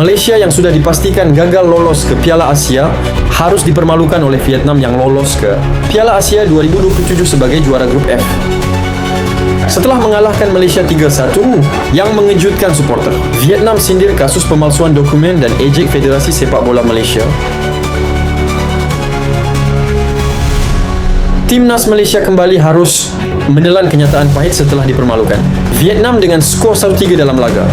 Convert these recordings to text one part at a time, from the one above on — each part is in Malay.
Malaysia yang sudah dipastikan gagal lolos ke Piala Asia harus dipermalukan oleh Vietnam yang lolos ke Piala Asia 2027 sebagai juara grup F. Setelah mengalahkan Malaysia 3-1 yang mengejutkan supporter, Vietnam sindir kasus pemalsuan dokumen dan ejek Federasi Sepak Bola Malaysia. Timnas Malaysia kembali harus menelan kenyataan pahit setelah dipermalukan. Vietnam dengan skor 1-3 dalam laga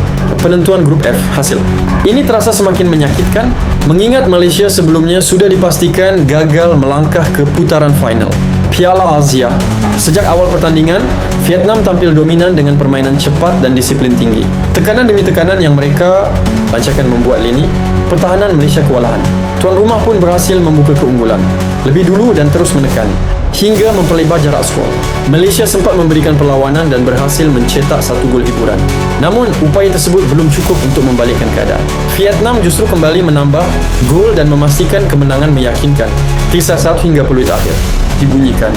penentuan grup F hasil. Ini terasa semakin menyakitkan mengingat Malaysia sebelumnya sudah dipastikan gagal melangkah ke putaran final Piala Asia. Sejak awal pertandingan, Vietnam tampil dominan dengan permainan cepat dan disiplin tinggi. Tekanan demi tekanan yang mereka lancarkan membuat lini pertahanan Malaysia kewalahan. Tuan rumah pun berhasil membuka keunggulan lebih dulu dan terus menekan hingga memperlebar jarak skor. Malaysia sempat memberikan perlawanan dan berhasil mencetak 1 gol hiburan. Namun, upaya tersebut belum cukup untuk membalikkan keadaan. Vietnam justru kembali menambah gol dan memastikan kemenangan meyakinkan. 3-1 hingga peluit akhir dibunyikan.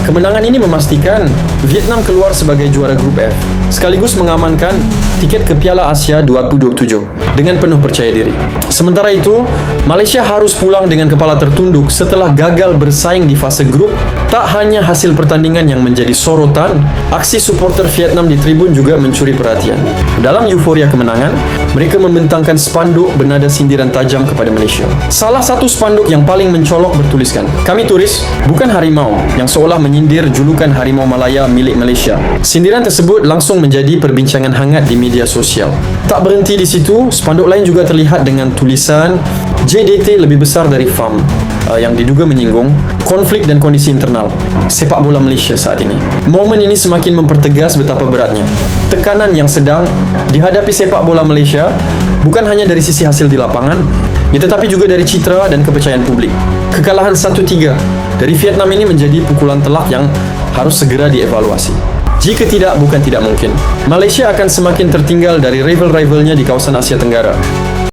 Kemenangan ini memastikan Vietnam keluar sebagai juara grup F, sekaligus mengamankan tiket ke Piala Asia 2027 dengan penuh percaya diri. Sementara itu, Malaysia harus pulang dengan kepala tertunduk setelah gagal bersaing di fase grup. Tak hanya hasil pertandingan yang menjadi sorotan, aksi supporter Vietnam di tribun juga mencuri perhatian. Dalam euforia kemenangan, mereka membentangkan spanduk bernada sindiran tajam kepada Malaysia. Salah satu spanduk yang paling mencolok bertuliskan, "Kami turis, bukan harimau," yang seolah menyindir julukan harimau Malaya milik Malaysia. Sindiran tersebut langsung menjadi perbincangan hangat di media sosial. Tak berhenti di situ, spanduk lain juga terlihat dengan tulisan JDT lebih besar dari FAM, yang diduga menyinggung konflik dan kondisi internal sepak bola Malaysia saat ini. Momen ini semakin mempertegas betapa beratnya tekanan yang sedang dihadapi sepak bola Malaysia, bukan hanya dari sisi hasil di lapangan, tetapi juga dari citra dan kepercayaan publik. Kekalahan 1-3 dari Vietnam ini menjadi pukulan telak yang harus segera dievaluasi. Jika tidak, bukan tidak mungkin Malaysia akan semakin tertinggal dari rival-rivalnya di kawasan Asia Tenggara.